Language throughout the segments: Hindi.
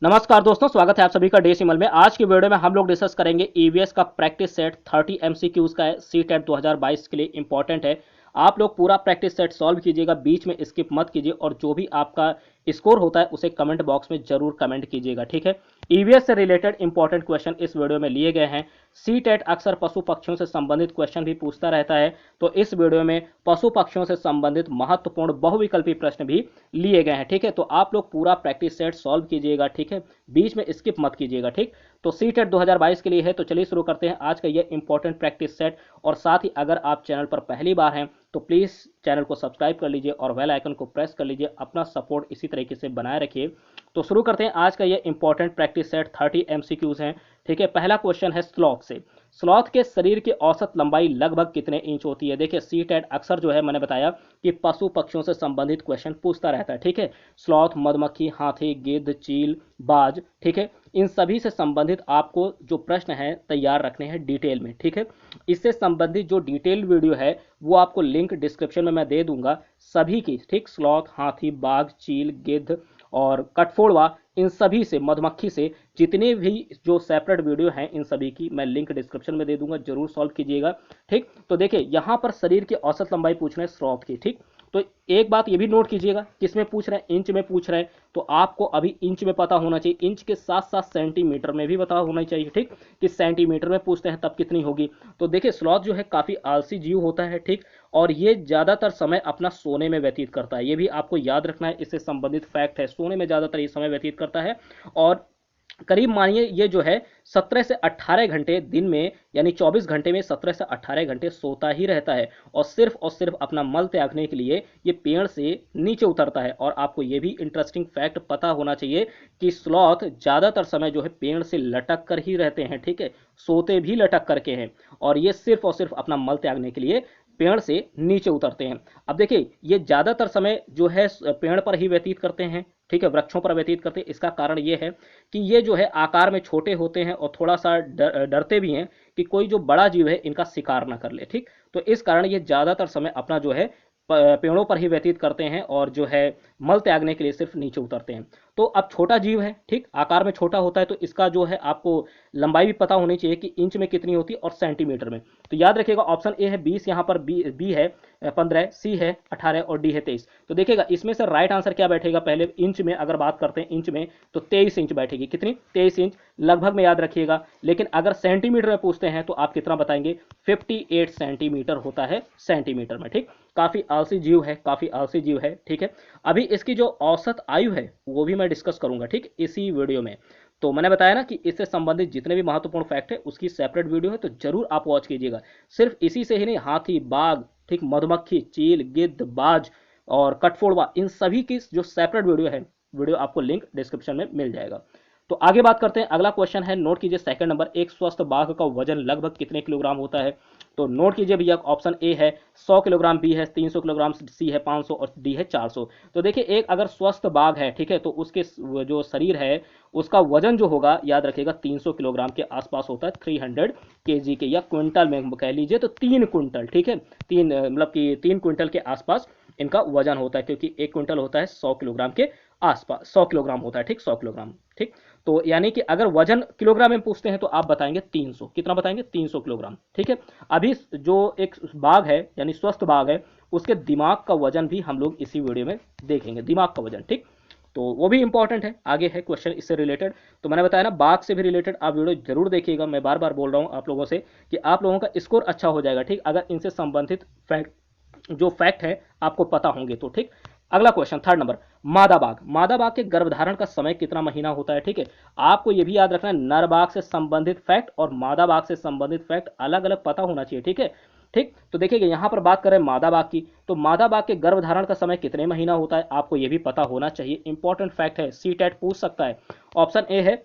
नमस्कार दोस्तों, स्वागत है आप सभी का डेसिमल में। आज की वीडियो में हम लोग डिस्कस करेंगे ईवीएस का प्रैक्टिस सेट 30 एमसीक्यूज का है। सी टेट 2022 के लिए इंपॉर्टेंट है। आप लोग पूरा प्रैक्टिस सेट सॉल्व कीजिएगा, बीच में स्किप मत कीजिए और जो भी आपका स्कोर होता है उसे कमेंट बॉक्स में जरूर कमेंट कीजिएगा, ठीक है। ईवीएस से रिलेटेड इंपॉर्टेंट क्वेश्चन इस वीडियो में लिए गए हैं। सी टेट अक्सर पशु पक्षियों से संबंधित क्वेश्चन भी पूछता रहता है, तो इस वीडियो में पशु पक्षियों से संबंधित महत्वपूर्ण बहुविकल्पी प्रश्न भी लिए गए हैं, ठीक है। तो आप लोग पूरा प्रैक्टिस सेट सॉल्व कीजिएगा, ठीक है, बीच में स्किप मत कीजिएगा, ठीक। तो सी टेट 2022 के लिए है, तो चलिए शुरू करते हैं आज का ये इंपॉर्टेंट प्रैक्टिस सेट। और साथ ही अगर आप चैनल पर पहली बार हैं तो प्लीज़ चैनल को सब्सक्राइब कर लीजिए और बेल आइकन को प्रेस कर लीजिए। अपना सपोर्ट इसी तरीके से बनाए रखिए। तो शुरू करते हैं आज का ये इंपॉर्टेंट प्रैक्टिस सेट। 30 एमसीक्यूज हैं, ठीक है। पहला क्वेश्चन है स्लॉथ से। स्लॉथ के शरीर की औसत लंबाई लगभग कितने इंच होती है? देखिए सी टेट अक्सर जो है, मैंने बताया कि पशु पक्षियों से संबंधित क्वेश्चन पूछता रहता है, ठीक है। स्लॉथ, मधुमक्खी, हाथी, गिद्ध, चील, बाज, ठीक है, इन सभी से संबंधित आपको जो प्रश्न है तैयार रखने हैं डिटेल में, ठीक है। इससे संबंधित जो डिटेल वीडियो है वो आपको लिंक डिस्क्रिप्शन में मैं दे दूंगा सभी की, ठीक। स्लॉथ, हाथी, बाघ, चील, गिद्ध और कठफोड़वा, इन सभी से, मधुमक्खी से, जितने भी जो सेपरेट वीडियो हैं इन सभी की मैं लिंक डिस्क्रिप्शन में दे दूंगा, जरूर सॉल्व कीजिएगा, ठीक। तो देखिए यहां पर शरीर की औसत लंबाई पूछ रहे हैं स्लॉथ की, ठीक। तो एक बात ये भी नोट कीजिएगा, किस में पूछ रहे हैं? इंच में पूछ रहे हैं। तो आपको अभी इंच में पता होना चाहिए, इंच के साथ साथ सेंटीमीटर में भी पता होना चाहिए, ठीक। कि सेंटीमीटर में पूछते हैं तब कितनी होगी। तो देखिए स्लॉथ जो है काफी आलसी जीव होता है, ठीक। और ये ज्यादातर समय अपना सोने में व्यतीत करता है, ये भी आपको याद रखना है, इससे संबंधित फैक्ट है। सोने में ज्यादातर ये समय व्यतीत करता है और करीब मानिए ये जो है 17 से 18 घंटे दिन में, यानी 24 घंटे में 17 से 18 घंटे सोता ही रहता है और सिर्फ अपना मल त्यागने के लिए ये पेड़ से नीचे उतरता है। और आपको ये भी इंटरेस्टिंग फैक्ट पता होना चाहिए कि स्लॉथ ज्यादातर समय जो है पेड़ से लटक कर ही रहते हैं, ठीक है, सोते भी लटक करके हैं और ये सिर्फ अपना मल त्यागने के लिए पेड़ से नीचे उतरते हैं। अब देखिए ये ज्यादातर समय जो है पेड़ पर ही व्यतीत करते हैं, ठीक है, वृक्षों पर व्यतीत करते हैं। इसका कारण ये है कि ये जो है आकार में छोटे होते हैं और थोड़ा सा डरते भी हैं कि कोई जो बड़ा जीव है इनका शिकार ना कर ले, ठीक। तो इस कारण ये ज्यादातर समय अपना जो है पेड़ों पर ही व्यतीत करते हैं और जो है मल त्यागने के लिए सिर्फ नीचे उतरते हैं। तो अब छोटा जीव है, ठीक, आकार में छोटा होता है, तो इसका जो है आपको लंबाई भी पता होनी चाहिए कि इंच में कितनी होती है और सेंटीमीटर में। तो याद रखिएगा ऑप्शन ए है 20, यहाँ पर बी है 15, सी है 18 और डी है 23। तो देखिएगा इसमें से राइट आंसर क्या बैठेगा? पहले इंच में अगर बात करते हैं, इंच में तो 23 इंच बैठेगी। कितनी? 23 इंच लगभग में याद रखिएगा। लेकिन अगर सेंटीमीटर में पूछते हैं तो आप कितना बताएंगे? 58 सेंटीमीटर होता है सेंटीमीटर में, ठीक। काफी आलसी जीव है, काफी आलसी जीव है, ठीक है। अभी इसकी जो औसत आयु है वो भी मैं डिस्कस करूंगा, ठीक, इसी वीडियो में। तो मैंने बताया ना कि इससे संबंधित जितने भी महत्वपूर्ण फैक्ट है उसकी सेपरेट वीडियो है, तो जरूर आप वॉच कीजिएगा। सिर्फ इसी से ही नहीं, हाथी, बाघ, ठीक, मधुमक्खी, चील, गिद्ध, बाज और कठफोड़वा, इन सभी की जो सेपरेट वीडियो है, वीडियो आपको लिंक डिस्क्रिप्शन में मिल जाएगा। तो आगे बात करते हैं। अगला क्वेश्चन है, नोट कीजिए सेकंड नंबर, एक स्वस्थ बाघ का वजन लगभग कितने किलोग्राम होता है? तो नोट कीजिए भैया, ऑप्शन ए है 100 किलोग्राम, बी है 300 किलोग्राम, सी है 500 और डी है 400। तो देखिए एक अगर स्वस्थ बाघ है, ठीक है, तो उसके जो शरीर है उसका वजन जो होगा याद रखिएगा 300 किलोग्राम के आसपास होता है, 300 केजी के, या क्विंटल में कह लीजिए तो 3 क्विंटल, ठीक है, तीन मतलब कि 3 क्विंटल के आसपास इनका वजन होता है, क्योंकि 1 क्विंटल होता है 100 किलोग्राम के आसपास, 100 किलोग्राम होता है, ठीक, 100 किलोग्राम, ठीक। तो यानी कि अगर वजन किलोग्राम में पूछते हैं तो आप बताएंगे 300, कितना बताएंगे? 300 किलोग्राम, ठीक है। अभी जो एक बाघ है यानी स्वस्थ बाघ है उसके दिमाग का वजन भी हम लोग इसी वीडियो में देखेंगे, दिमाग का वजन, ठीक। तो वो भी इंपॉर्टेंट है, आगे है क्वेश्चन इससे रिलेटेड। तो मैंने बताया ना बाघ से भी रिलेटेड आप वीडियो जरूर देखिएगा। मैं बार बार बोल रहा हूँ आप लोगों से कि आप लोगों का स्कोर अच्छा हो जाएगा, ठीक, अगर इनसे संबंधित फैक्ट जो फैक्ट है आपको पता होंगे तो, ठीक। अगला क्वेश्चन थर्ड नंबर, मादा बाघ। मादा बाघ के गर्भधारण का समय कितना महीना होता है? ठीक है, आपको यह भी याद रखना है नर बाघ से संबंधित फैक्ट और मादा बाघ से संबंधित फैक्ट अलग अलग पता होना चाहिए, ठीक है। ठीक, तो देखिए यहां पर बात करें मादा बाघ की, तो मादा बाघ के गर्भधारण का समय कितने महीना होता है आपको यह भी पता होना चाहिए। इंपॉर्टेंट फैक्ट है, सी टेट पूछ सकता है। ऑप्शन ए है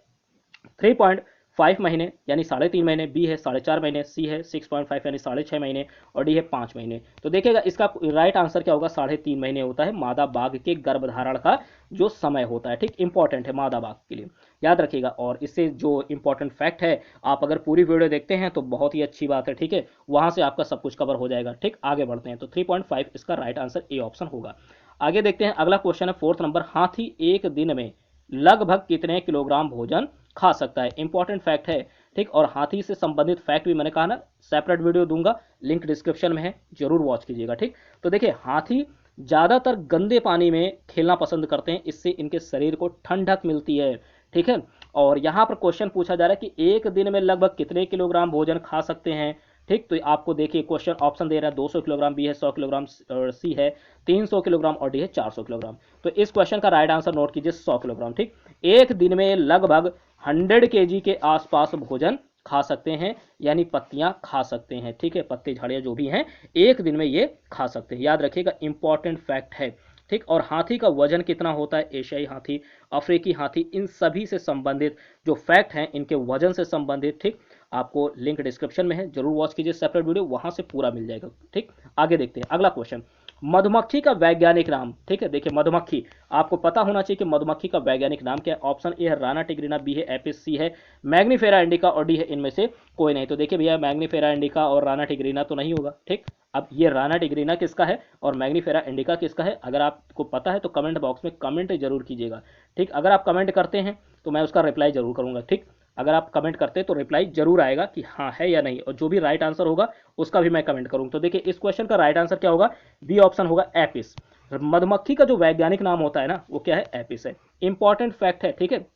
3.5 महीने यानी 3.5 महीने, बी है 4.5 महीने, सी है 6.5 यानी 6.5 महीने और डी है 5 महीने। तो देखिएगा इसका राइट आंसर क्या होगा? 3.5 महीने होता है मादा बाघ के गर्भधारण का जो समय होता है, ठीक। इंपॉर्टेंट है मादा बाघ के लिए, याद रखिएगा। और इससे जो इंपॉर्टेंट फैक्ट है आप अगर पूरी वीडियो देखते हैं तो बहुत ही अच्छी बात है, ठीक है, वहां से आपका सब कुछ कवर हो जाएगा। ठीक, आगे बढ़ते हैं। तो 3.5 इसका राइट आंसर ए ऑप्शन होगा। आगे देखते हैं, अगला क्वेश्चन है फोर्थ नंबर, हाथी एक दिन में लगभग कितने किलोग्राम भोजन खा सकता है। इंपॉर्टेंट फैक्ट है, ठीक। और हाथी से संबंधित फैक्ट भी मैंने कहा ना, सेपरेट वीडियो दूंगा, लिंक डिस्क्रिप्शन में है, जरूर वॉच कीजिएगा, ठीक। तो देखिए, हाथी ज़्यादातर गंदे पानी में खेलना पसंद करते हैं, इससे इनके शरीर को ठंडक मिलती है, ठीक है। और यहाँ पर क्वेश्चन पूछा जा रहा है कि एक दिन में लगभग कितने किलोग्राम भोजन खा सकते हैं, ठीक। तो आपको देखिए क्वेश्चन ऑप्शन दे रहा है, 200 किलोग्राम, बी है 100 किलोग्राम, और सी है 300 किलोग्राम, और डी है 400 किलोग्राम। तो इस क्वेश्चन का राइट आंसर नोट कीजिए, 100 किलोग्राम, ठीक। एक दिन में लगभग 100 केजी के आसपास भोजन खा सकते हैं, यानी पत्तियां खा सकते हैं, ठीक है। पत्ते झाड़ियां जो भी हैं एक दिन में ये खा सकते हैं, याद रखिएगा, इंपॉर्टेंट फैक्ट है, ठीक। और हाथी का वजन कितना होता है, एशियाई हाथी, अफ्रीकी हाथी, इन सभी से संबंधित जो फैक्ट हैं, इनके वजन से संबंधित, ठीक, आपको लिंक डिस्क्रिप्शन में है, जरूर वॉच कीजिए सेपरेट वीडियो, वहां से पूरा मिल जाएगा, ठीक। आगे देखते हैं अगला क्वेश्चन, मधुमक्खी का वैज्ञानिक नाम, ठीक है। देखिए, मधुमक्खी आपको पता होना चाहिए कि मधुमक्खी का वैज्ञानिक नाम क्या है। ऑप्शन ए है राना टिग्रिना, बी है एपिस, सी है मैग्नीफेरा इंडिका, और डी है इनमें से कोई नहीं। तो देखिए भैया, मैग्नीफेरा इंडिका और राना टिग्रिना तो नहीं होगा, ठीक। अब ये राना टिग्रिना किसका है और मैग्नीफेरा इंडिका किसका है, अगर आपको पता है तो कमेंट बॉक्स में कमेंट जरूर कीजिएगा, ठीक। अगर आप कमेंट करते हैं तो मैं उसका रिप्लाई जरूर करूंगा, ठीक। अगर आप कमेंट करते हैं तो रिप्लाई जरूर आएगा कि हाँ है या नहीं, और जो भी राइट आंसर होगा उसका भी मैं कमेंट करूंगा। तो देखिए, इस क्वेश्चन का राइट आंसर क्या होगा, बी ऑप्शन होगा, एपिस। मधुमक्खी का जो वैज्ञानिक नाम होता है ना, वो क्या है, एपिस है। इंपॉर्टेंट फैक्ट है, ठीक है।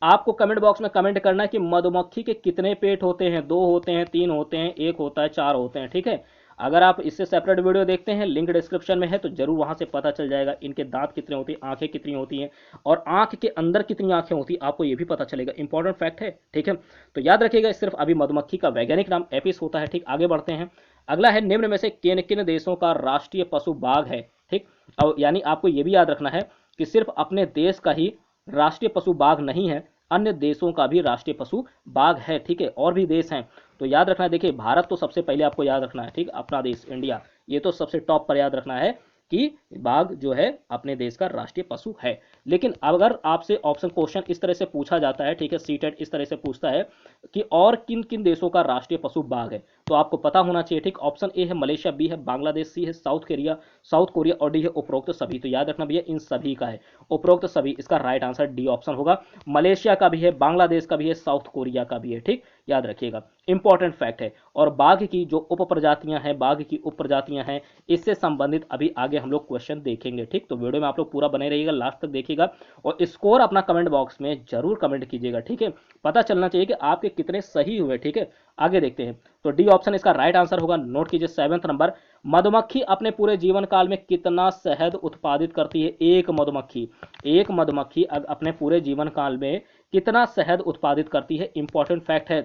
आपको कमेंट बॉक्स में कमेंट करना है कि मधुमक्खी के कितने पेट होते हैं, 2 होते हैं, 3 होते हैं, 1 होता है, 4 होते हैं, ठीक है। अगर आप इससे सेपरेट वीडियो देखते हैं, लिंक डिस्क्रिप्शन में है, तो जरूर वहां से पता चल जाएगा इनके दांत कितने होते हैं, आंखें कितनी होती हैं, और आंख के अंदर कितनी आंखें होती हैं, आपको ये भी पता चलेगा। इंपॉर्टेंट फैक्ट है, ठीक है। तो याद रखिएगा, सिर्फ अभी मधुमक्खी का वैज्ञानिक नाम एपिस होता है, ठीक। आगे बढ़ते हैं, अगला है, निम्न में से किन किन देशों का राष्ट्रीय पशु बाघ है, ठीक। और यानी आपको ये भी याद रखना है कि सिर्फ अपने देश का ही राष्ट्रीय पशु बाघ नहीं है, अन्य देशों का भी राष्ट्रीय पशु बाघ है, ठीक है। और भी देश हैं, तो याद रखना है। देखिए, भारत तो सबसे पहले आपको याद रखना है, ठीक, अपना देश इंडिया, ये तो सबसे टॉप पर याद रखना है कि बाघ जो है अपने देश का राष्ट्रीय पशु है। लेकिन अगर आपसे ऑप्शन क्वेश्चन इस तरह से पूछा जाता है, ठीक है, सीटेट इस तरह से पूछता है कि और किन किन देशों का राष्ट्रीय पशु बाघ है, तो आपको पता होना चाहिए, ठीक। ऑप्शन ए है मलेशिया, बी है बांग्लादेश, सी है साउथ कोरिया, और डी है उपरोक्त सभी। तो याद रखना भैया, इन सभी का है उपरोक्त सभी, इसका राइट आंसर डी ऑप्शन होगा। मलेशिया का भी है, बांग्लादेश का भी है, साउथ कोरिया का भी है, ठीक, याद रखिएगा, इंपॉर्टेंट फैक्ट है। और बाघ की जो उप प्रजातियां हैं, बाघ की उप प्रजातियां हैं, इससे संबंधित अभी आगे हम लोग क्वेश्चन देखेंगे, ठीक। तो वीडियो में आप लोग पूरा बने रहिएगा, लास्ट तक देखिएगा, और स्कोर अपना कमेंट बॉक्स में जरूर कमेंट कीजिएगा, ठीक है। पता चलना चाहिए कि आपके कितने सही हुए, ठीक है। आगे देखते हैं, तो डी ऑप्शन इसका राइट आंसर होगा। नोट कीजिए 7वां नंबर, मधुमक्खी अपने पूरे जीवन काल में कितना शहद उत्पादित करती है। एक मधुमक्खी अपने पूरे जीवन काल में कितना शहद उत्पादित करती है, इंपॉर्टेंट फैक्ट है,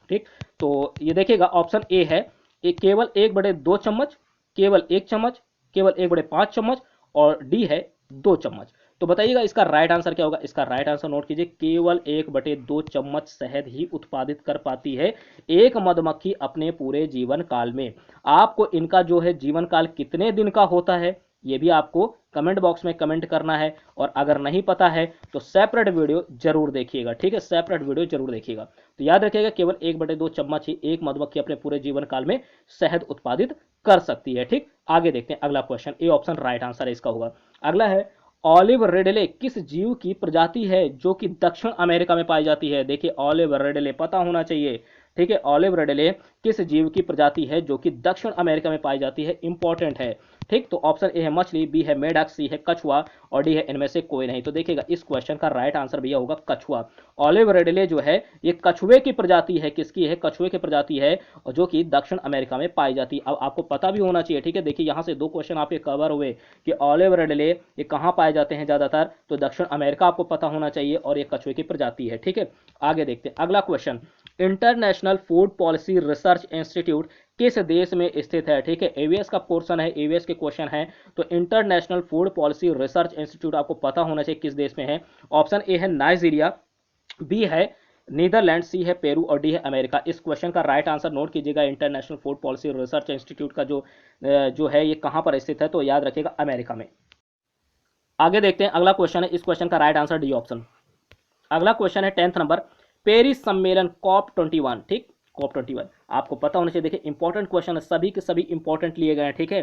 ठीक। तो ये देखिएगा, ऑप्शन ए है, केवल 1/2 चम्मच, केवल 1 चम्मच, केवल 1/5 चम्मच, और डी है 2 चम्मच। तो बताइएगा इसका राइट आंसर क्या होगा। इसका राइट आंसर नोट कीजिए, केवल 1/2 चम्मच शहद ही उत्पादित कर पाती है एक मधुमक्खी अपने पूरे जीवन काल में। आपको इनका जो है जीवन काल कितने दिन का होता है, ये भी आपको कमेंट बॉक्स में कमेंट करना है, और अगर नहीं पता है तो सेपरेट वीडियो जरूर देखिएगा, ठीक है, सेपरेट वीडियो जरूर देखिएगा। तो याद रखिएगा, केवल 1/2 चम्मच ही एक मधुमक्खी अपने पूरे जीवन काल में शहद उत्पादित कर सकती है, ठीक। आगे देखते हैं अगला question, A option right answer है इसका होगा। अगला है, ऑलिव रेडले किस जीव की प्रजाति है जो कि दक्षिण अमेरिका में पाई जाती है। देखिए, ऑलिव रेडले पता होना चाहिए, ठीक है। ऑलिव रेडले किस जीव की प्रजाति है जो कि दक्षिण अमेरिका में पाई जाती है, इंपॉर्टेंट है, ठीक। तो ऑप्शन ए है मछली, बी है मेढक, सी है कछुआ, और डी है इनमें से कोई नहीं। तो देखिएगा, इस क्वेश्चन का राइट आंसर भैया होगा कछुआ। ऑलिव रेडले जो है ये कछुए की प्रजाति है, किसकी है, कछुए की प्रजाति है, और जो कि दक्षिण अमेरिका में पाई जाती है। अब आपको पता भी होना चाहिए, ठीक है। देखिए, यहाँ से 2 क्वेश्चन आपके कवर हुए कि ऑलिव रेडले ये कहाँ पाए जाते हैं ज्यादातर, तो दक्षिण अमेरिका आपको पता होना चाहिए, और ये कछुए की प्रजाति है, ठीक है। आगे देखते हैं अगला question, international food policy research institute किस देश में स्थित है, ठीक है। एवीएस का पोर्शन है, एवीएस के क्वेश्चन है, तो international food policy research institute आपको पता होना चाहिए किस देश में है। ऑप्शन ए है नाइजीरिया, बी है नीदरलैंड, सी है पेरू, और डी है अमेरिका। इस क्वेश्चन का राइट आंसर नोट कीजिएगा, international food policy research institute का जो है ये कहां पर स्थित है, तो याद रखिएगा अमेरिका में। आगे देखते हैं अगला क्वेश्चन है, इस क्वेश्चन का राइट आंसर डी ऑप्शन। अगला क्वेश्चन है 10th नंबर, पेरिस सम्मेलन COP21, ठीक, COP21 आपको पता होना चाहिए। देखिए, इंपॉर्टेंट क्वेश्चन है, सभी के सभी इंपॉर्टेंट लिए गए हैं, ठीक है।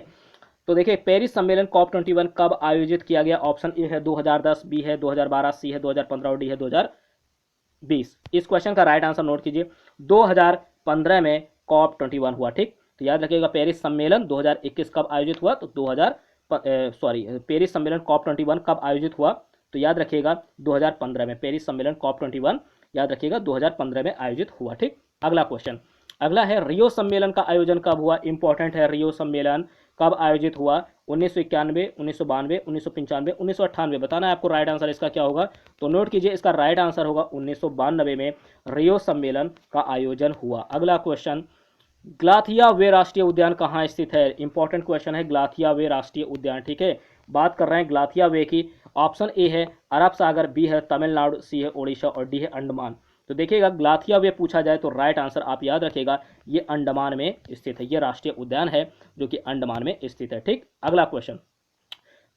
तो देखिए पेरिस सम्मेलन COP21 कब आयोजित किया गया? ऑप्शन ए है 2010, बी है 2012, सी है 2015 और डी है 2020। इस क्वेश्चन का राइट आंसर नोट कीजिए, 2015 में COP21 हुआ। ठीक, तो याद रखिएगा पेरिस सम्मेलन 2021 कब आयोजित हुआ? तो पेरिस सम्मेलन COP21 कब आयोजित हुआ? तो याद रखिएगा 2015 में पेरिस सम्मेलन COP21 याद रखिएगा 2015 में आयोजित हुआ। ठीक, अगला क्वेश्चन, अगला है रियो सम्मेलन का आयोजन कब हुआ? इंपॉर्टेंट है, रियो सम्मेलन कब आयोजित हुआ? 1991, 1992, 1995, 1998। बताना है आपको राइट आंसर इसका क्या होगा। तो नोट कीजिए इसका राइट आंसर होगा 1992 में रियो सम्मेलन का आयोजन हुआ। अगला क्वेश्चन, ग्लाथिया वे राष्ट्रीय उद्यान कहाँ स्थित है? इंपॉर्टेंट क्वेश्चन है, ग्लाथिया वे राष्ट्रीय उद्यान। ठीक है, बात कर रहे हैं ग्लाथिया वे की। ऑप्शन ए है अरब सागर, बी है तमिलनाडु, सी है उड़ीसा और डी है अंडमान। तो देखिएगा ग्लाथिया वे पूछा जाए तो राइट आंसर आप याद रखिएगा ये अंडमान में स्थित है, ये राष्ट्रीय उद्यान है जो कि अंडमान में स्थित है। ठीक, अगला क्वेश्चन,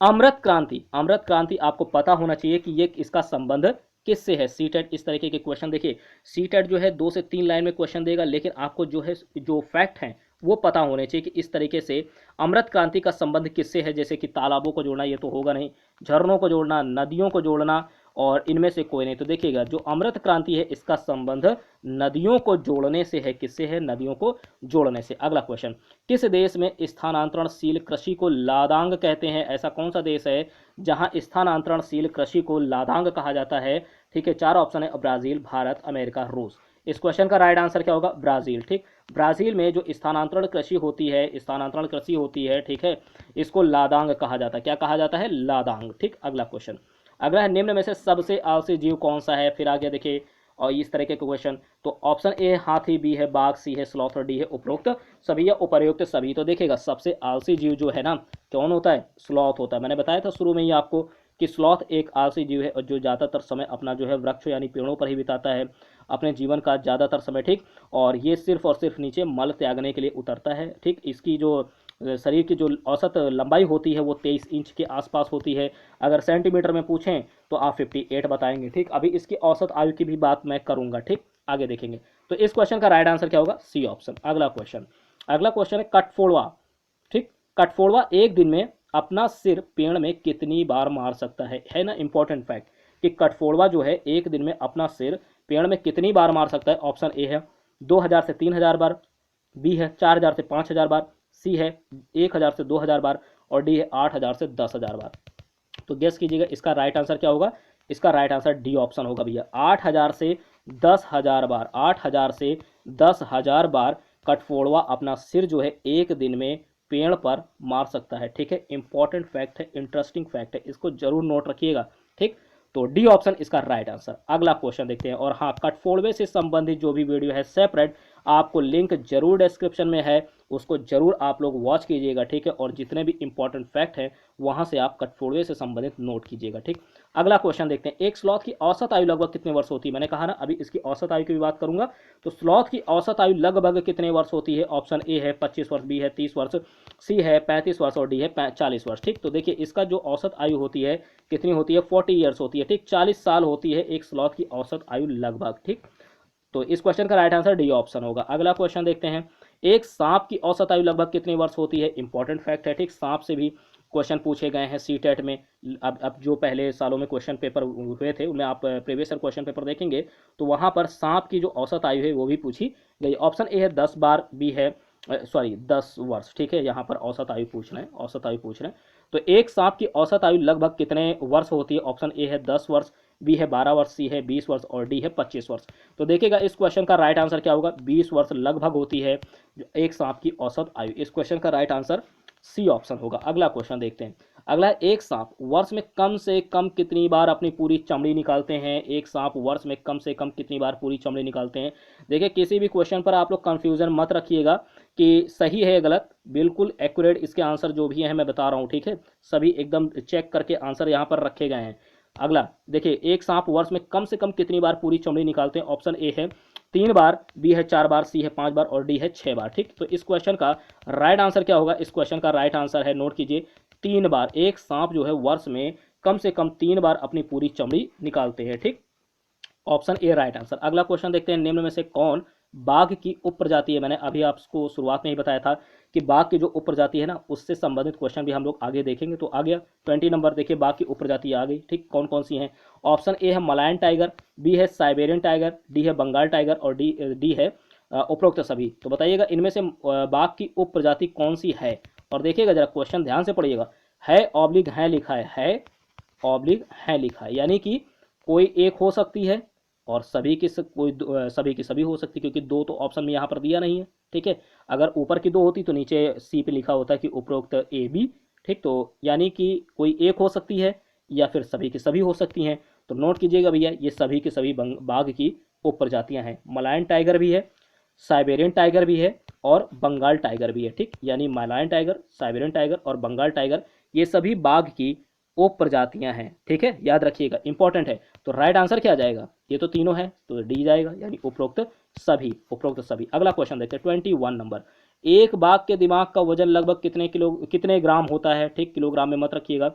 अमृत क्रांति। अमृत क्रांति आपको पता होना चाहिए कि ये इसका संबंध किससे है। सीटेट इस तरीके के क्वेश्चन, देखिए सीटेट जो है 2 से 3 लाइन में क्वेश्चन देगा, लेकिन आपको जो है जो फैक्ट है वो पता होने चाहिए कि इस तरीके से अमृत क्रांति का संबंध किससे है। जैसे कि तालाबों को जोड़ना, ये तो होगा नहीं, झरनों को जोड़ना, नदियों को जोड़ना, और इनमें से कोई नहीं। तो देखिएगा जो अमृत क्रांति है इसका संबंध नदियों को जोड़ने से है। किससे है? नदियों को जोड़ने से। अगला क्वेश्चन, किस देश में स्थानांतरणशील कृषि को लादांग कहते हैं? ऐसा कौन सा देश है जहां स्थानांतरणशील कृषि को लादांग कहा जाता है? ठीक है, 4 ऑप्शन है, ब्राजील, भारत, अमेरिका, रूस। इस क्वेश्चन का राइट आंसर क्या होगा? ब्राजील। ठीक, ब्राजील में जो स्थानांतरण कृषि होती है, ठीक है, इसको लादांग कहा जाता है। क्या कहा जाता है? लादांग। ठीक, अगला क्वेश्चन, अगला है निम्न में से सबसे आलसी जीव कौन सा है? फिर आगे देखिए और इस तरह के क्वेश्चन, तो ऑप्शन ए हाथी, बी है बाघ, सी है स्लॉथ और डी है उपरोक्त सभी या उपर्युक्त सभी। तो देखिएगा सबसे आलसी जीव जो है ना कौन होता है? स्लॉथ होता है। मैंने बताया था शुरू में ही आपको कि स्लॉथ एक आलसी जीव है और जो ज़्यादातर समय अपना जो है वृक्ष यानी पेड़ों पर ही बिताता है अपने जीवन का ज़्यादातर समय। ठीक, और ये सिर्फ और सिर्फ नीचे मल त्यागने के लिए उतरता है। ठीक, इसकी जो शरीर की जो औसत लंबाई होती है वो 23 इंच के आसपास होती है। अगर सेंटीमीटर में पूछें तो आप 58 बताएंगे। ठीक, अभी इसकी औसत आयु की भी बात मैं करूंगा। ठीक, आगे देखेंगे। तो इस क्वेश्चन का राइट आंसर क्या होगा? C option. अगला क्वेश्चन है कठफोड़वा। ठीक, कठफोड़वा एक दिन में अपना सिर पेड़ में कितनी बार मार सकता है ना इंपॉर्टेंट फैक्ट कि कठफोड़वा जो है एक दिन में अपना सिर पेड़ में कितनी बार मार सकता है। ऑप्शन ए है 2000 से 3000 बार, बी है 4000 से 5000 बार, सी है 1000 से 2000 बार और डी है 8000 से 10000 बार। तो गेस कीजिएगा इसका राइट आंसर क्या होगा? इसका राइट आंसर डी ऑप्शन होगा भैया, 8000 से 10000 बार। 8000 से 10000 बार कठफोड़वा अपना सिर जो है एक दिन में पेड़ पर मार सकता है। ठीक है, इंपॉर्टेंट फैक्ट है, इंटरेस्टिंग फैक्ट है, इसको जरूर नोट रखिएगा। ठीक, तो डी ऑप्शन इसका राइट आंसर। अगला क्वेश्चन देखते हैं। और हाँ, कठफोड़वे से संबंधित जो भी वीडियो है सेपरेट आपको लिंक जरूर डिस्क्रिप्शन में है, उसको जरूर आप लोग वॉच कीजिएगा। ठीक है, और जितने भी इंपॉर्टेंट फैक्ट हैं वहां से आप कठफोड़वे से संबंधित नोट कीजिएगा। ठीक, अगला क्वेश्चन देखते हैं। एक स्लॉथ की औसत आयु लगभग कितने वर्ष होती है? मैंने कहा ना अभी इसकी औसत आयु की भी बात करूंगा। तो स्लॉथ की औसत आयु लगभग कितने वर्ष होती है? ऑप्शन ए है 25 वर्ष, बी है 30 वर्ष, सी है 35 वर्ष और डी है 40 वर्ष। ठीक, तो देखिए इसका जो औसत आयु होती है कितनी होती है? 40 ईयर्स होती है। ठीक, 40 साल होती है एक स्लॉथ की औसत आयु लगभग। ठीक, तो इस क्वेश्चन का राइट आंसर डी ऑप्शन होगा। अगला क्वेश्चन देखते हैं। एक सांप की औसत आयु लगभग कितने वर्ष होती है? इंपॉर्टेंट फैक्ट है। ठीक, सांप से भी क्वेश्चन पूछे गए हैं सीटेट में। अब जो पहले सालों में क्वेश्चन पेपर हुए थे उनमें आप प्रीवियस क्वेश्चन पेपर देखेंगे तो वहां पर सांप की जो औसत आयु है वो भी पूछी गई। ऑप्शन ए है 10 बार, बी है 10 वर्ष। ठीक है, यहाँ पर औसत आयु पूछ रहे हैं। तो एक सांप की औसत आयु लगभग कितने वर्ष होती है? ऑप्शन ए है 10 वर्ष, बी है 12 वर्ष, सी है 20 वर्ष और डी है 25 वर्ष। तो देखिएगा इस क्वेश्चन का राइट आंसर क्या होगा? 20 वर्ष लगभग होती है एक सांप की औसत आयु। इस क्वेश्चन का राइट आंसर सी ऑप्शन होगा। अगला क्वेश्चन देखते हैं। अगला है, एक सांप वर्ष में कम से कम कितनी बार अपनी पूरी चमड़ी निकालते हैं? एक सांप वर्ष में कम से कम कितनी बार पूरी चमड़ी निकालते हैं? देखिए किसी भी क्वेश्चन पर आप लोग कंफ्यूजन मत रखिएगा कि सही है गलत, बिल्कुल एक्यूरेट इसके आंसर जो भी है मैं बता रहा हूँ। ठीक है, सभी एकदम चेक करके आंसर यहाँ पर रखे गए हैं। अगला देखिए, एक सांप वर्ष में कम से कम कितनी बार पूरी चमड़ी निकालते हैं? ऑप्शन ए है 3 बार, बी है 4 बार, सी है 5 बार और डी है 6 बार। ठीक, तो इस क्वेश्चन का राइट आंसर क्या होगा? इस क्वेश्चन का राइट आंसर है, नोट कीजिए, 3 बार। एक सांप जो है वर्ष में कम से कम 3 बार अपनी पूरी चमड़ी निकालते हैं। ठीक, ऑप्शन ए राइट आंसर। अगला क्वेश्चन देखते हैं। निम्न में से कौन बाघ की उप प्रजाति है, मैंने अभी आपको शुरुआत में ही बताया था कि बाघ की जो उप प्रजाति है ना, उससे संबंधित क्वेश्चन भी हम लोग आगे देखेंगे। तो आ गया 20 नंबर, देखिए बाघ की उप प्रजाति आ गई। ठीक, कौन कौन सी हैं? ऑप्शन ए है मलायन टाइगर, बी है साइबेरियन टाइगर, डी है बंगाल टाइगर और डी है उपरोक्त सभी। तो बताइएगा इनमें से बाघ की उप प्रजाति कौन सी है? और देखिएगा जरा क्वेश्चन ध्यान से पढ़िएगा, है ऑब्लिक है लिखा है ऑब्लिक है लिखा है, यानी कि कोई एक हो सकती है और सभी की सभी हो सकती है, क्योंकि दो तो ऑप्शन में यहाँ पर दिया नहीं है। ठीक है, अगर ऊपर की दो होती तो नीचे सी पे लिखा होता है कि उपरोक्त ए बी। ठीक, तो यानी कि कोई एक हो सकती है या फिर सभी की सभी हो सकती हैं। तो नोट कीजिएगा भैया, ये सभी की सभी बाघ की उप प्रजातियां हैं। मलायन टाइगर भी है, साइबेरियन टाइगर भी है और बंगाल टाइगर भी है। ठीक, यानी मलायन टाइगर, साइबेरियन टाइगर और बंगाल टाइगर, ये सभी बाघ की उप प्रजातियां हैं। ठीक है, याद रखिएगा, इंपॉर्टेंट है। तो राइट आंसर क्या जाएगा? ये तो तीनों है तो डी जाएगा, यानी उपरोक्त सभी, उपरोक्त सभी। अगला क्वेश्चन देखते हैं 21 नंबर। एक बाघ के दिमाग का वजन लगभग कितने ग्राम होता है? ठीक, किलोग्राम में मत रखिएगा।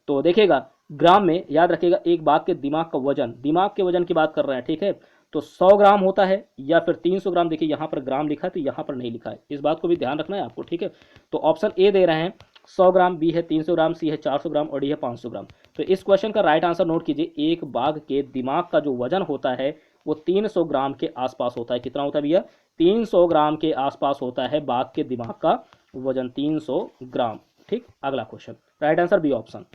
तो देखिएगा ग्राम में याद रखिएगा, एक बाघ के दिमाग का वजन, दिमाग के वजन की बात कर रहे हैं। ठीक है, तो 100 ग्राम होता है या फिर 300 ग्राम। देखिए यहाँ पर ग्राम लिखा है तो यहाँ पर नहीं लिखा है, इस बात को भी ध्यान रखना है आपको। ठीक है, तो ऑप्शन ए दे रहे हैं 100 ग्राम, बी है 300 ग्राम, सी है 400 ग्राम और डी है 500 ग्राम। तो इस क्वेश्चन का राइट आंसर नोट कीजिए, एक बाघ के दिमाग का जो वजन होता है वो 300 ग्राम के आसपास होता है। कितना होता है भैया? 300 ग्राम के आसपास होता है बाघ के दिमाग का वजन, 300 ग्राम। ठीक, अगला question, right answer B option.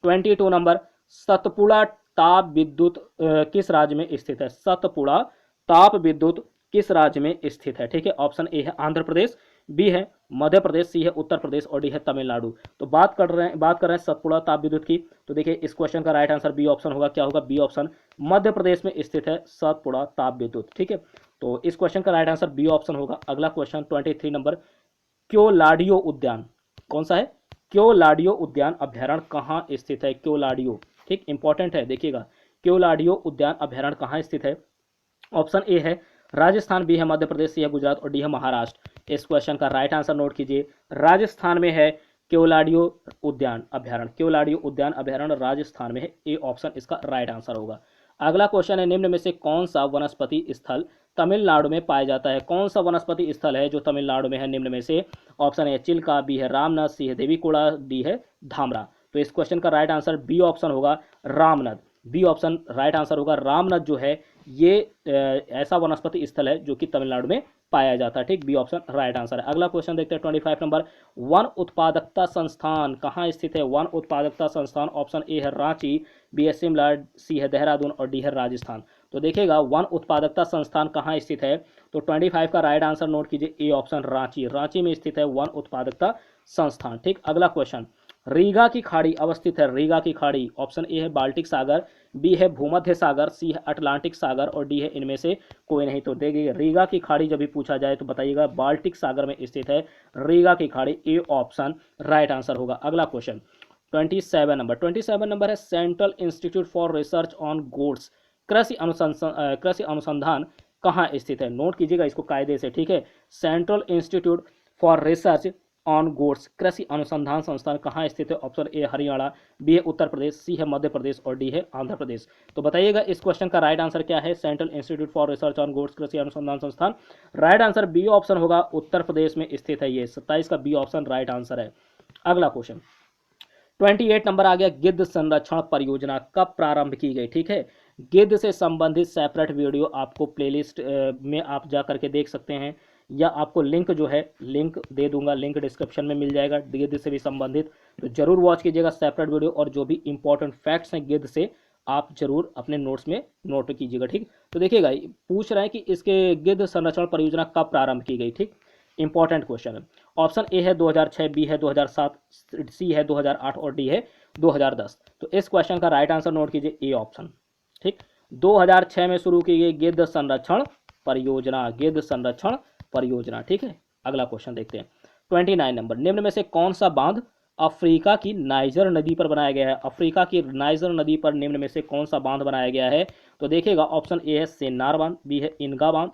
22 number, सतपुड़ा ताप विद्युत किस राज्य में स्थित है? सतपुड़ा ताप विद्युत किस राज्य में स्थित है? ठीक है, ऑप्शन ए है आंध्र प्रदेश, बी है मध्य प्रदेश, सी है उत्तर प्रदेश और डी है तमिलनाडु। तो बात कर रहे हैं सतपुड़ा ताप विद्युत की। तो देखिए इस क्वेश्चन का राइट आंसर बी ऑप्शन होगा। क्या होगा? बी ऑप्शन, मध्य प्रदेश में स्थित है सतपुड़ा ताप विद्युत। ठीक है, तो इस क्वेश्चन का राइट आंसर बी ऑप्शन होगा। अगला क्वेश्चन 23 नंबर, क्योलाडियो उद्यान कौन सा है? क्योलाडियो उद्यान अभ्यारण्य कहाँ स्थित है? क्योलाडियो, ठीक, इंपॉर्टेंट है, देखिएगा क्योलाडियो उद्यान अभ्यारण्य कहाँ स्थित है? ऑप्शन ए है राजस्थान, बी है मध्य प्रदेश, सी है गुजरात और डी है महाराष्ट्र। इस क्वेश्चन का राइट आंसर नोट कीजिए, राजस्थान में है क्योलाडियो उद्यान अभ्यारण्य, क्योलाडियो उद्यान अभ्यारण्य राजस्थान में है। ए ऑप्शन इसका राइट आंसर होगा। अगला क्वेश्चन है, निम्न में से कौन सा वनस्पति स्थल तमिलनाडु में पाया जाता है? कौन सा वनस्पति स्थल है जो तमिलनाडु में है निम्न में से? ऑप्शन ए चिल्का, बी है रामनद, सी है देवीकुड़ा, डी है धामरा। तो इस क्वेश्चन का राइट आंसर बी ऑप्शन होगा, रामनद। बी ऑप्शन राइट आंसर होगा। रामनद जो है ये ऐसा वनस्पति स्थल है जो कि तमिलनाडु में पाया जाता है। ठीक, बी ऑप्शन राइट आंसर है। अगला क्वेश्चन देखते हैं 25 नंबर, वन उत्पादकता संस्थान कहाँ स्थित है? वन उत्पादकता संस्थान, ऑप्शन ए है रांची, बी है शिमला, सी है देहरादून और डी है राजस्थान। तो देखिएगा वन उत्पादकता संस्थान कहाँ स्थित है? तो 25 का राइट आंसर नोट कीजिए, ए ऑप्शन रांची, रांची में स्थित है वन उत्पादकता संस्थान। ठीक, अगला क्वेश्चन, रीगा की खाड़ी अवस्थित है, रीगा की खाड़ी, ऑप्शन ए है बाल्टिक सागर, बी है भूमध्य सागर, सी है अटलांटिक सागर और डी है इनमें से कोई नहीं। तो देखिए रीगा की खाड़ी जब भी पूछा जाए तो बताइएगा बाल्टिक सागर में स्थित है रीगा की खाड़ी, ए ऑप्शन राइट आंसर होगा। अगला क्वेश्चन 27 नंबर है, central institute for research on goods कृषि अनुसंधान कहाँ स्थित है? नोट कीजिएगा इसको कायदे से। ठीक है, central institute for research on goods कृषि अनुसंधान संस्थान कहाँ स्थित है? ऑप्शन ए हरियाणा, बी है उत्तर प्रदेश, सी है मध्य प्रदेश और डी है आंध्र प्रदेश। तो बताइएगा इस क्वेश्चन का राइट आंसर क्या है? Central institute for research on goods कृषि अनुसंधान संस्थान, राइट आंसर बी ऑप्शन होगा, उत्तर प्रदेश में स्थित है। ये 27 का बी ऑप्शन राइट आंसर है। अगला क्वेश्चन 28 नंबर आ गया, गिद्ध संरक्षण परियोजना कब प्रारंभ की गई? ठीक है, गिद्ध से संबंधित सेपरेट वीडियो आपको प्लेलिस्ट में आप जा करके देख सकते हैं, या आपको लिंक जो है लिंक दे दूंगा, लिंक डिस्क्रिप्शन में मिल जाएगा गिद्ध से भी संबंधित। तो जरूर वॉच कीजिएगा सेपरेट वीडियो, और जो भी इंपॉर्टेंट फैक्ट्स हैं गिद्ध से आप जरूर अपने नोट्स में नोट कीजिएगा। ठीक, तो देखिएगा पूछ रहे हैं कि इसके गिद्ध संरक्षण परियोजना कब प्रारंभ की गई। ठीक, इंपॉर्टेंट क्वेश्चन है। ऑप्शन ए है 2006, बी है 2007, सी है 2008 और डी है 2010। तो इस क्वेश्चन का राइट आंसर नोट कीजिए, ए ऑप्शन। ठीक, 2006 में शुरू की गई गिद्ध संरक्षण परियोजना, गिद्ध संरक्षण परियोजना। ठीक है, अगला क्वेश्चन देखते हैं 29 नंबर, निम्न में से कौन सा बांध अफ्रीका की नाइजर नदी पर बनाया गया है? अफ्रीका की नाइजर नदी पर निम्न में से कौन सा बांध बनाया गया है? तो देखिएगा ऑप्शन ए है सेन्नार बांध, बी है इनगा बांध,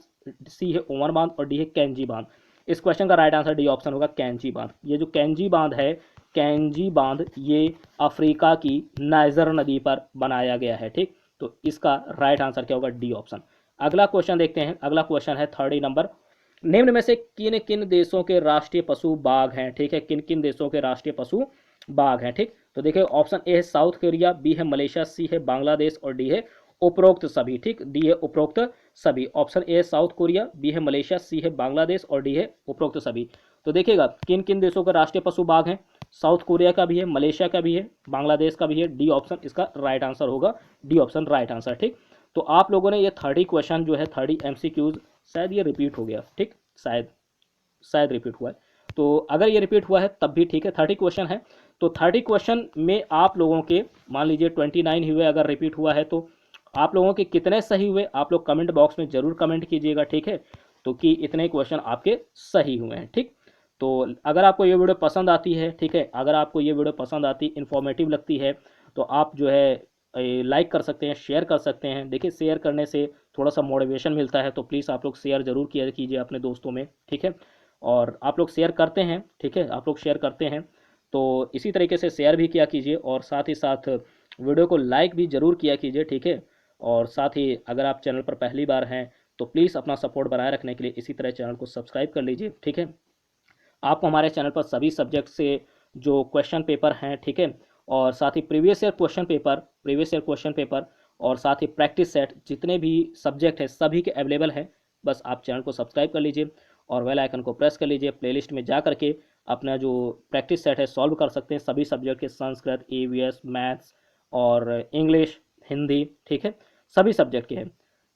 सी है ओमान बांध और डी है कैंजी बांध। इस क्वेश्चन का राइट आंसर डी ऑप्शन होगा, कैंजी बांध। ये जो कैंजी बांध है, कैंजी बांध ये अफ्रीका की नाइजर नदी पर बनाया गया है। ठीक, तो इसका राइट आंसर क्या होगा? D option. अगला क्वेश्चन देखते हैं। अगला क्वेश्चन है 30 नंबर। निम्न में से किन किन देशों के राष्ट्रीय पशु बाघ हैं? ठीक है, किन किन देशों के राष्ट्रीय पशु बाघ हैं? ठीक, तो देखिए ऑप्शन ए है साउथ कोरिया, बी है मलेशिया, सी है बांग्लादेश और डी है उपरोक्त सभी। ठीक, डी है उपरोक्त सभी। ऑप्शन ए है साउथ कोरिया, बी है मलेशिया, सी है बांग्लादेश और डी है उपरोक्त सभी। तो देखिएगा किन किन देशों का राष्ट्रीय पशु बाघ है। साउथ कोरिया का भी है, मलेशिया का भी है, बांग्लादेश का भी है। डी ऑप्शन इसका राइट आंसर होगा, डी ऑप्शन राइट आंसर। ठीक, तो आप लोगों ने ये 30 क्वेश्चन जो है 30 MCQs, शायद ये रिपीट हो गया। ठीक, शायद शायद रिपीट हुआ है। तो अगर ये रिपीट हुआ है तब भी ठीक है, 30 क्वेश्चन है। तो 30 क्वेश्चन में आप लोगों के मान लीजिए 29 ही हुए, अगर रिपीट हुआ है तो आप लोगों के कितने सही हुए आप लोग कमेंट बॉक्स में जरूर कमेंट कीजिएगा। ठीक है, तो कि इतने क्वेश्चन आपके सही हुए हैं। ठीक, तो अगर आपको ये वीडियो पसंद आती है, ठीक है, अगर आपको ये वीडियो पसंद आती, इन्फॉर्मेटिव लगती है, तो आप जो है लाइक कर सकते हैं, शेयर कर सकते हैं। देखिए शेयर करने से थोड़ा सा मोटिवेशन मिलता है, तो प्लीज़ आप लोग शेयर जरूर किया कीजिए अपने दोस्तों में। ठीक है, और आप लोग शेयर करते हैं, ठीक है, आप लोग शेयर करते हैं तो इसी तरीके से शेयर भी किया कीजिए, और साथ ही साथ वीडियो को लाइक भी ज़रूर किया कीजिए। ठीक है, और साथ ही अगर आप चैनल पर पहली बार हैं तो प्लीज़ अपना सपोर्ट बनाए रखने के लिए इसी तरह चैनल को सब्सक्राइब कर लीजिए। ठीक है, आपको हमारे चैनल पर सभी सब्जेक्ट से जो क्वेश्चन पेपर हैं, ठीक है, और साथ ही प्रीवियस ईयर क्वेश्चन पेपर और साथ ही प्रैक्टिस सेट जितने भी सब्जेक्ट है सभी के अवेलेबल हैं। बस आप चैनल को सब्सक्राइब कर लीजिए और बेल आइकन को प्रेस कर लीजिए। प्लेलिस्ट में जा करके अपना जो प्रैक्टिस सेट है सॉल्व कर सकते हैं सभी सब्जेक्ट के, संस्कृत, EVS, मैथ्स और इंग्लिश, हिंदी। ठीक है, सभी सब्जेक्ट के हैं।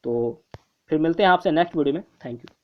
तो फिर मिलते हैं आपसे नेक्स्ट वीडियो में। Thank you.